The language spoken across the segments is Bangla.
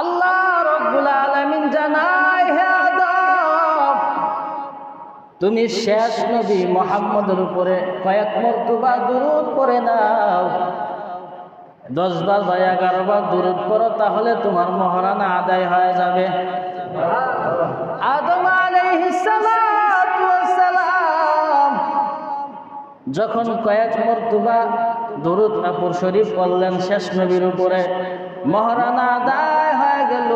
আল্লাহ রাব্বুল আলামিন জানায়, হে আদম, তুমি শেষ নবী মুহাম্মদের উপরে কয়েক মর্তবা দুরূদ পড়ে নাও। 10 বার বা 11 বার দুরূদ পড়ো, তাহলে তোমার মহরানা আদায় হয়ে যাবে। আদম আলাইহিস সালাতু ওয়াস সালাম যখন কয়েক মর্তবা দুরূদ কাপুর শরীফ পড়লেন শেষ নবীর উপরে, মহরানা আদায় হয়ে গেল।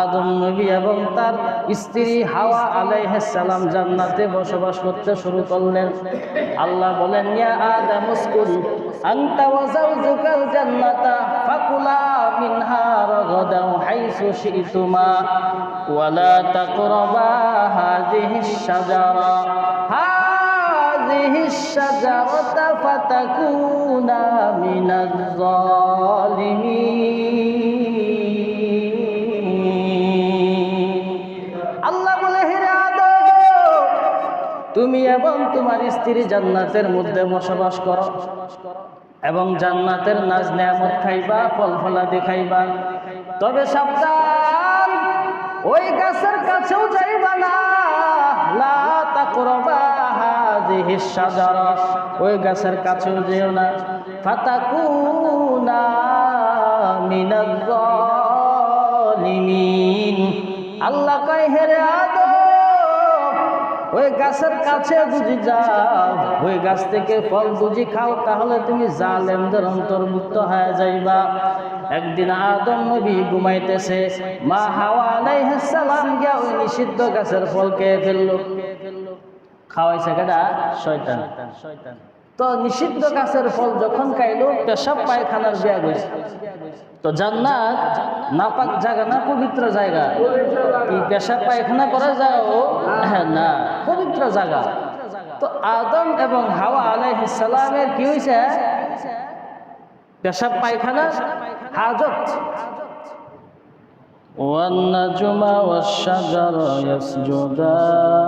আদম নবী এবং তার স্ত্রী হাওয়া আলাইহিস সালাম জান্নাতে বসবাস করতে শুরু করলেন। আল্লাহ বলেন, ইয়া আদম উসকুন আনতা ওয়া যাওজুকাল জান্নাতা ফাকুলা মিনহা রাগাদাও হাইসু শি'তুমা ওয়া লা তাকরাবা হাযিহিশ শাজারা হাযিহিশ শাজারাতা ফাতাকুনা মিনাজ জালিমিন। আল্লাহ বলে, হে আদম, তুমি এবং তোমার স্ত্রী জান্নাতের মধ্যে বসবাস করো এবং জান্নাতের নাজ নেয়ামত খাইবা, ফল ফলাদি খাইবা। তবে সাবধান, ওই গাছের কাছেও যাইবা না। লা তাকরাবা হাযিহিশ শাজারা, ওই গাছের কাছেও যেও না। ফাতাকুনা মিনাজ জালিমিন। আল্লাহ কয়, হে আদম, ওই গাছের কাছে বুঝি যাও, ওই গাছ থেকে ফল বুঝি খাও, তাহলে তুমি জালেমদের অন্তর্ভুক্ত হয়ে যাইবা। একদিন আদম নবী ঘুমাইতেছে, মা হাওয়া আলাইহিস সালাম গিয়া ওই নিষিদ্ধ গাছের ফল খেয়ে ফেললো। খাওয়াইছে কেডা? শয়তান। তো নিষিদ্ধ গাছের ফল যখন খাইলো, পেশাব পায়খানার ব্যাগ হয়েছে। তো জান্নাত নাপাক জায়গা না, পবিত্র জায়গা? কি পেশাব পায়খানা করা যায়? হ্যাঁ, না, পবিত্র জায়গা। তো আদম এবং হাওয়া আলাইহিস সালামের কি হয়েছে? পেশাব পায়খানা হাজত। ওয়ান নাজমা ওয়াশ শাজারা ইয়াসজুদান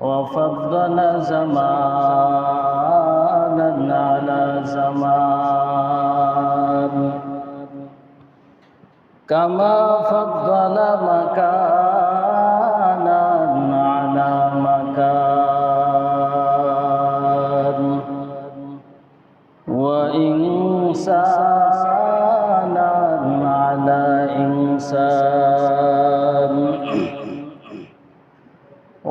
وفضل زمانا على زمان كما فضل مكانا على مكان وإنسانا على إنسان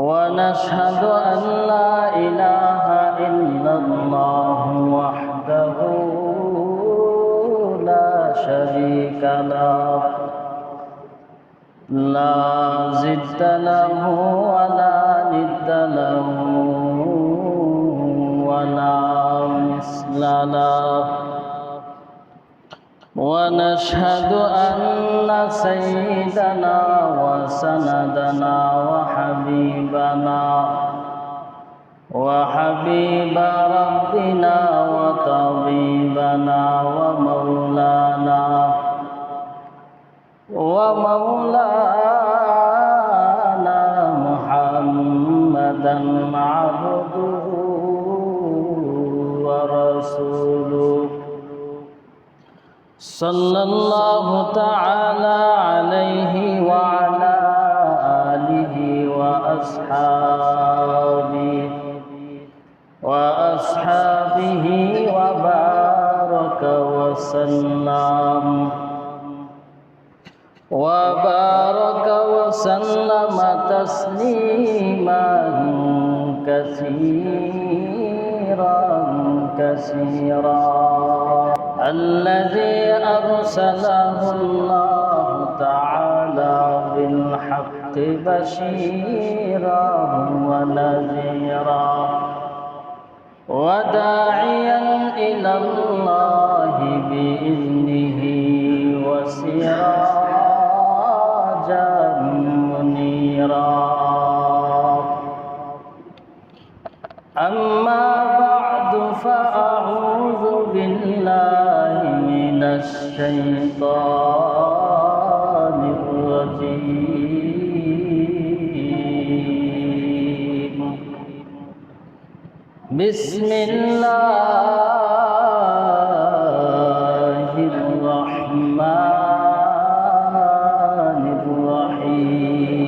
ونشهد أن لا إله إلا الله وحده لا شريك له لا ضد له ولا ند له ولا مثل له ونشهد أن سيدنا وسندنا وحبيب ربنا وطبيبنا ومولانا محمدا عبده ورسوله صلى الله تعالى عليه وعلى آله وأصحابه وبارك وسلم تسليما كثيرا الذي أرسله الله تعالى بالحق بشيرا ونذيرا وداعيا إلى الله بإذنه وسراجا منيرا. أما بعد فأعوذ بالله من الشيطان الرجيم. بسم الله রহমানির রহিম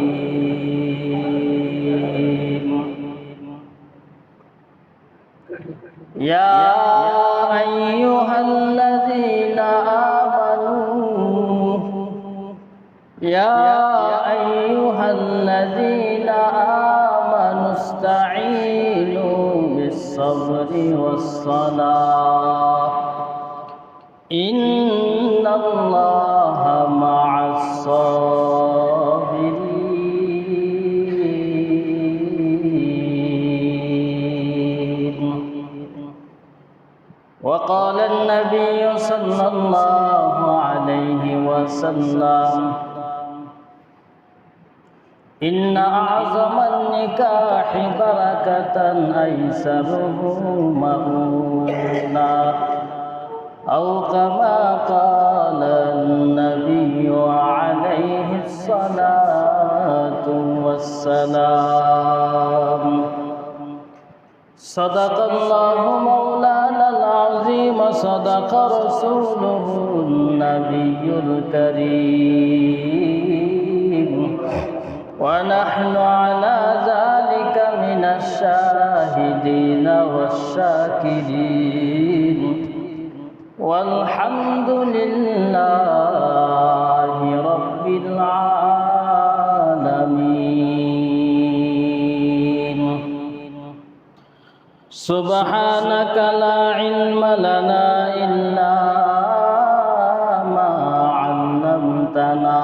ইয়া আইয়ুহাল্লাযীনা আমানু ইসতাঈনু বিস-সাবরি ওয়াস-সালাহ ইন্নাল্লাহা মা'আস-সাবিরিন وقال النبي صلى الله عليه وسلم إن أعظم النكاح بركة أيسره مؤونة أو كما قال النبي عليه الصلاة والسلام صدق الله مولانا العظيم صدق رسوله النبي الكريم ونحن على ذلك من الشاهدين والشاكرين والحمد لله رب العالمين سبحانك لا علم لنا إلا ما علمتنا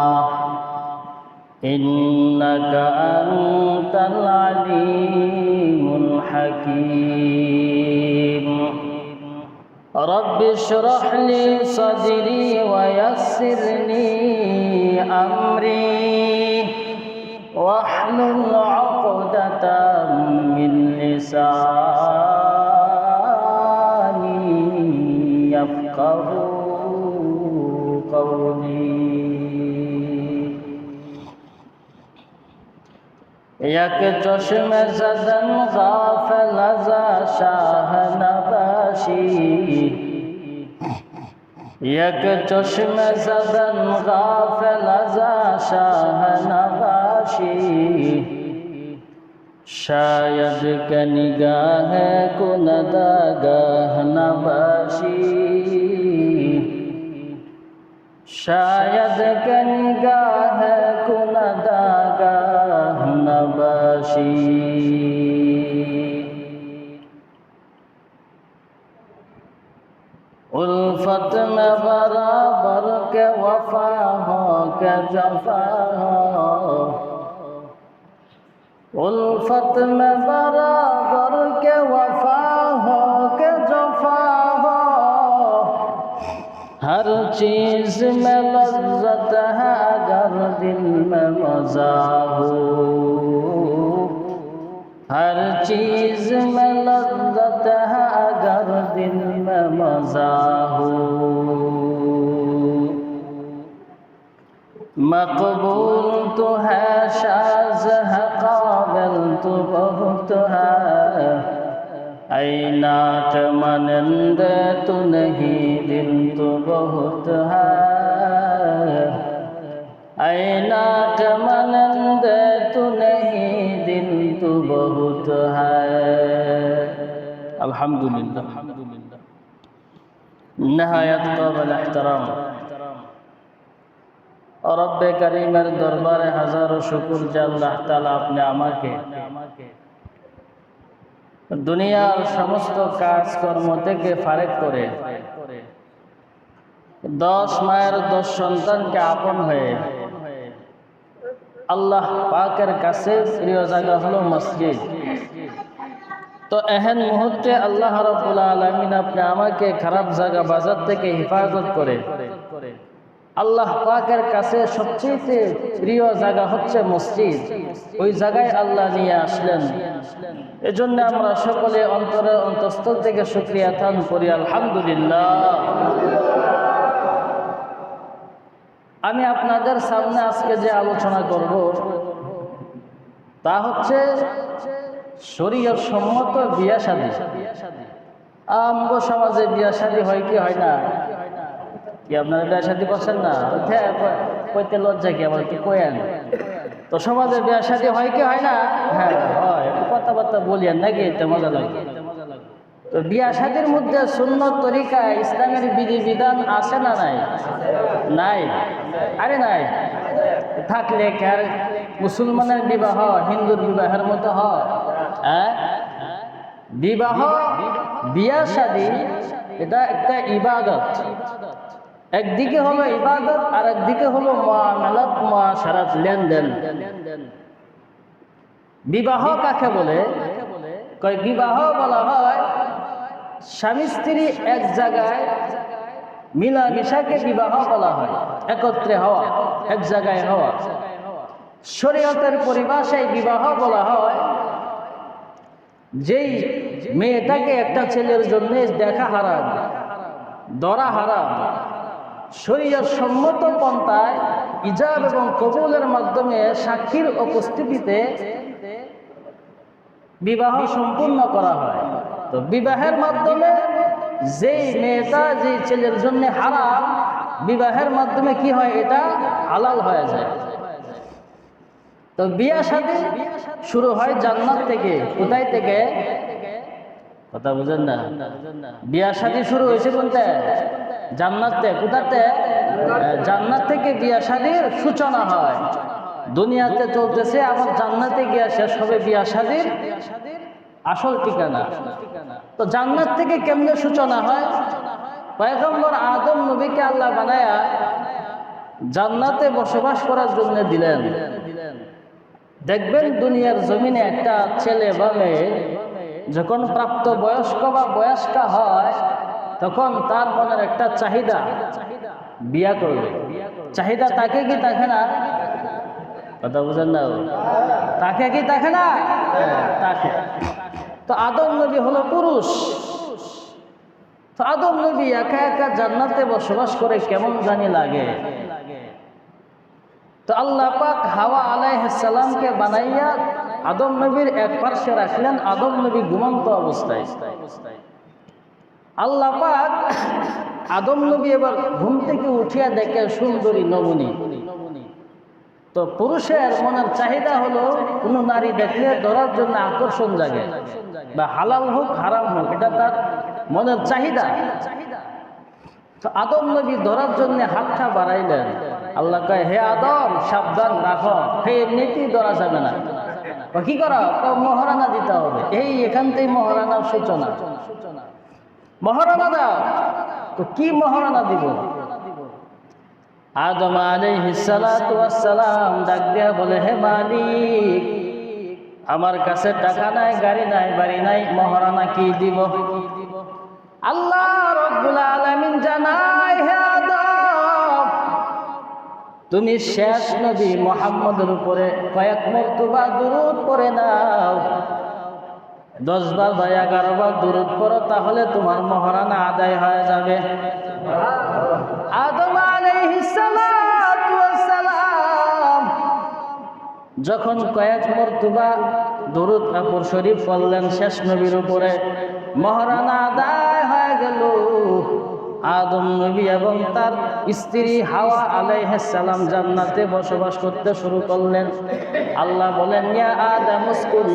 إنك أنت العليم الحكيم رب اشرح لي صدري ويسر لي أمري واحلل عقدة من لساني يفقه قولي یک چشم زدن غافل از شاه نباشی یک چشم زدن غافل از شاه نباشی شاید که نگاه کند آگاه نباشی شاید که نگاه کند آگاه نباشی الفت میں برابر کے وفا ہو کے جفا ہو الفت میں برابر کے وفا ہو کے جفا ہو ہر چیز میں لذت ہے اگر دل میں مزہ ہو ہر چیز میں لذت ہے اگر دل میں مزہ ہو مقبول تو ہے شاذ ہے قابل تو بہت ہے عینات مانند تو نہیں دل تو بہت ہے عینات مانند تو نہیں دل تو بہت ہے الحمدللہ نہایت قابل احترام রব্বে কারীমের দরবারে হাজারো শুকর যে আল্লাহ তাআলা আপনি আমাকে দুনিয়ার সমস্ত কাজকর্ম থেকে ফারেক করে 10 মায়ের 10 সন্তানকে আপন হয়ে আল্লাহ পাকের কাছে প্রিয় জায়গা হলো মসজিদ। তো এহেন মুহূর্তে আল্লাহ রাব্বুল আলামিন আপনি আমাকে খারাপ জায়গা বাজার থেকে হেফাজত করে আল্লাহ পাকের কাছে সবচেয়ে প্রিয় জায়গা হচ্ছে মসজিদ, ওই জায়গায় আল্লাহ নিয়ে আসলেন। এজন্য আমরা সকলে অন্তরে অন্তঃস্থল থেকে শুকরিয়া আদান করি আলহামদুলিল্লাহ। আমি আপনাদের সামনে আজকে যে আলোচনা করব তা হচ্ছে শরীয়ত সম্মত বিয়া শাদী। আমগো সমাজে বিয়া শাদী হয় কি হয় না? কি আপনারা বিয়া শাদী করছেন না? কইতে লজ্জা কি, আবার একটু কয়েন। তো সমাজে বিয়া শাদী হয় কি হয় না? হ্যাঁ হয়, একটু কথাবার্তা বলিয়েন নাকি, এতে মজা লাগে। তো বিয়া শাদীর মধ্যে সুন্নত তরিকা ইসলামের বিধিবিধান আছে না নাই? নাই, আরে নাই। থাকলে কার মুসলমানের বিবাহ হিন্দুর বিবাহের মতো হয়? হ্যাঁ, বিবাহ বিয়া শাদী এটা একটা ইবাদত। একদিকে হলো ইবাদত আর একদিকে হলো মুআমালাত, মুআশারাত, লেনদেন। বিবাহ কাকে বলে? কয় বিবাহ বলা হয় স্বামী স্ত্রী এক জায়গায় মিলামিশাকে বিবাহ বলা হয়, একত্রে হওয়া, এক জায়গায় হওয়া। শরীয়তের পরিভাষায় বিবাহ বলা হয় যেই মেয়েটাকে একটা ছেলের জন্য দেখা হারাম, ধরা হারাম, শরীয়ত সম্মত পন্থায় ইজাব এবং কবুলের মাধ্যমে সাক্ষীর উপস্থিতিতে বিবাহ সম্পূর্ণ করা হয়। তো বিবাহের মাধ্যমে যেই মেয়েটা যেই ছেলের জন্য হারাম, বিবাহের মাধ্যমে কি হয়? এটা হালাল হয়ে যায়। তো বিয়া শাদী শুরু হয় জান্নাত থেকে। কোথায় থেকে? কথা বুঝেন না? বিয়া শাদী শুরু হয়েছে কোনটা? জান্নাত থেকে। কোথাতে? জান্নাত থেকে বিয়া শাদীর সূচনা হয়। দুনিয়াতে চলতেছে, আবার জান্নাতে গিয়া শেষ হবে বিয়া শাদীর আসল ঠিকানা। তো জান্নাত থেকে কেমনে সূচনা হয়? পয়গম্বর আদম নবীকে আল্লাহ বানায়া জান্নাতে বসবাস করার জন্য দিলেন। দেখবেন দুনিয়ার জমিনে একটা ছেলে বা মেয়ে যখন প্রাপ্ত বয়স্ক বা বয়স্কা হয়, তখন তার মনের একটা চাহিদা, বিয়া করবে। চাহিদা তাকে কি থাকে না? কথা বুঝেন না? তাকে কি থাকে না? তাকে। তো আদম নবী হলো পুরুষ। তো আদম নবী একা একা জান্নাতে বসবাস করে কেমন জানি লাগে। তো আল্লাহ পাক হাওয়া আলাইহিস সালামকে বানাইয়া আদম নবীর এক পার্শ্বে রাখলেন, আদম নবী ঘুমন্ত অবস্থায়। আল্লাহ পাক আদম নবী এবার ঘুম থেকে উঠিয়া দেখে সুন্দরী নবনী। তো পুরুষের মনের চাহিদা হলো কোনো নারী দেখলে ধরার জন্য আকর্ষণ জাগে, বা হালাল হোক হারাম হোক, এটা তার মনের চাহিদা। তো আদম নবী ধরার জন্য হাতটা বাড়াইলেন। আল্লাহ কয়, হে আদম সাবধান রাখো, হে এমনিতেই ধরা যাবে না। কি করা? মহারানা দিতে হবে। এখান থেকে মহারানার সূচনা। মহারানা দাও। তো কি মহারানা দিব? আদম আলাইহিস সালাতু ওয়াস সালাম ডাক দিয়া বলে, হে মালিক, আমার কাছে টাকা নাই, গাড়ি নাই, বাড়ি নাই, মহারানা কি দিব? আল্লাহ রাব্বুল আলামিন জানায়, হে আদম, তুমি শেষ নবী মুহাম্মদের উপরে কয়েক মর্তবা দুরূদ পড়ে নাও। 10 বার বা 11 বার দুরূদ পড়ো, তাহলে তোমার মহারানা আদায় হয়ে যাবে। আদম আলাইহিস সালাতু ওয়াস সালাম যখন কয়েক মর্তবা দুরূদ কাপুর শরীফ পড়লেন শেষ নবীর উপরে, মহারানা আদায় হয়ে গেল। আদম নবী এবং তার স্ত্রী হাওয়া আলাইহিস সালাম জান্নাতে বসবাস করতে শুরু করলেন। আল্লাহ বলেন, ইয়া আদম উসকুন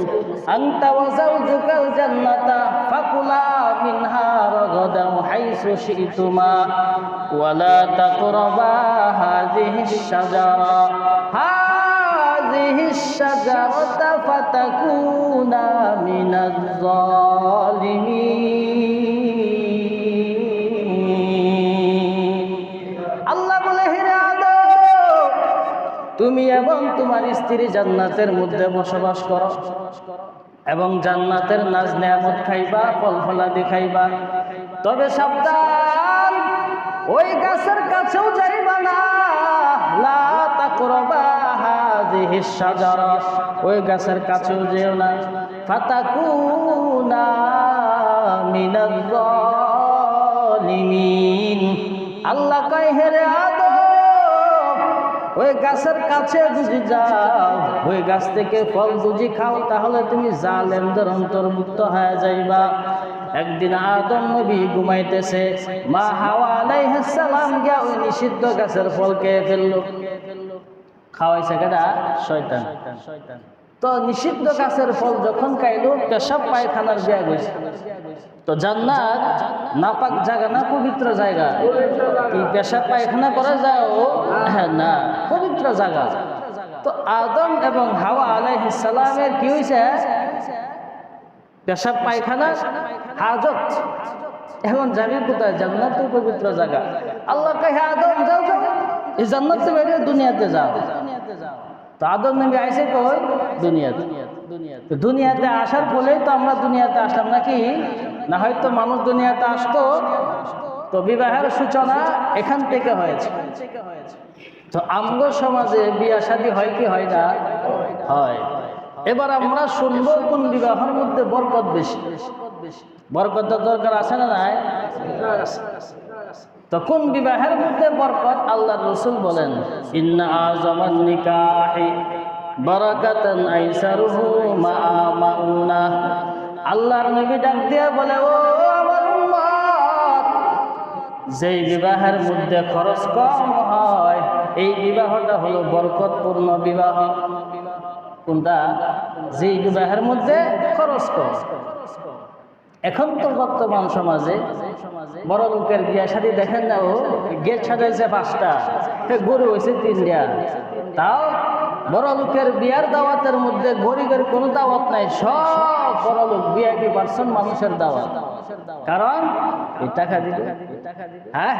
আনতা ওয়া যাওজুকাল জান্নাতা ফাকুলা মিনহা রাগাদাও হাইসু শি'তুমা ওয়া লা তাকরাবা হাযিহিশ শাজারা হাযিহিশ শাজারাতা ফাতাকুনা মিনাজ যালিমিন। তুমি এবং তোমার স্ত্রী জান্নাতের মধ্যে বসবাস করো এবং জান্নাতের নাজ নেয়ামত খাইবা, ফল ফলাদি খাইবা। তবে সাবধান, ওই গাছের কাছেও যাইবা না। লা তাকরাবা হাযিহিশ শাজারা, ওই গাছের কাছেও যেও না। ফাতাকুনা মিনাজ যালিমিন। আল্লাহ কয়, হে রে আদম, ওই গাছের কাছে যদি যাও, ওই গাছ থেকে ফল যদি খাও, তাহলে তুমি জালেমদের অন্তর্ভুক্ত হয়ে যাইবা। একদিন আদম নবী ঘুমাইতেছে, মা হাওয়া আলাইহিস সালাম গিয়া ওই নিষিদ্ধ গাছের ফল খেয়ে ফেললো। খাওয়াইছে কেডা? শয়তান। তো নিষিদ্ধ গাছের ফল যখন খাইলো, পেশাব পায়খানার ব্যাগ হয়েছে। তো জান্নাত নাপাক জায়গা না, পবিত্র জায়গা? কি পেশাব পায়খানা করা যায়? হ্যাঁ, না, পবিত্র জায়গা। তো আদম এবং হাওয়া আলাইহিস সালামের কি হয়েছে? পেশাব পায়খানা হাজত। এখন যাবি কোথায়? জান্নাত তো পবিত্র জায়গা। আল্লাহ কয়, হে আদম, যাও যাও, এই জান্নাত থেকে বেরিয়ে দুনিয়াতে যাও। তো আদম নবী আইসে কই? দুনিয়াতে। দুনিয়াতে আসার ফলেই তো আমরা দুনিয়াতে আসলাম, নাকি? না হয়তো মানুষ দুনিয়াতে আসতো, তো বিবাহের সূচনা এখান থেকে হয়েছে। তো আমগো সমাজে বিয়া শাদী হয় কি হয় না? হয়। এবার আমরা শুনবো কোন বিবাহের মধ্যে বরকত বেশি। বরকতের দরকার আছে না নাই? তো কোন বিবাহের মধ্যে বরকত? আল্লাহর রাসূল বলেন, ইন্না আযামান নিকাহি বারাকাতান আইসারুহু মা'আমাউনা। আল্লাহর নবী ডাক দিয়া বলে, ও আমার উম্মত, যেই বিবাহের মধ্যে খরচ কম হয় এই বিবাহটা হলো বরকতপূর্ণ বিবাহ। কোনটা? যেই বিবাহের মধ্যে খরচ কম। এখন তো বর্তমান সমাজে বড় লোকের বিয়া শাদী দেখেন না, ও গেট সাজাইছে 5টা, গরু হয়েছে 3টা। তাও বড় লোকের বিয়ার দাওয়াতের মধ্যে গরিবের কোনো দাওয়াত নাই, সব বড় লোক ভিআইপি পার্সন মানুষের দাওয়াত। কারণ এই টাকা দিবে। হ্যাঁ,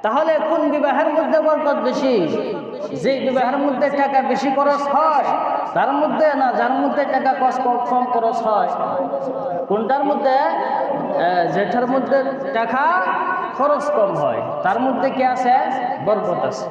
তাহলে কোন বিবাহের মধ্যে বরকত বেশি? যে বিবাহের মধ্যে টাকা বেশি খরচ হয় তার মধ্যে, না যার মধ্যে টাকা কম খরচ হয়? কোনটার মধ্যে? যেটার মধ্যে টাকা খরচ কম হয় তার মধ্যে কি আছে? বরকত আছে।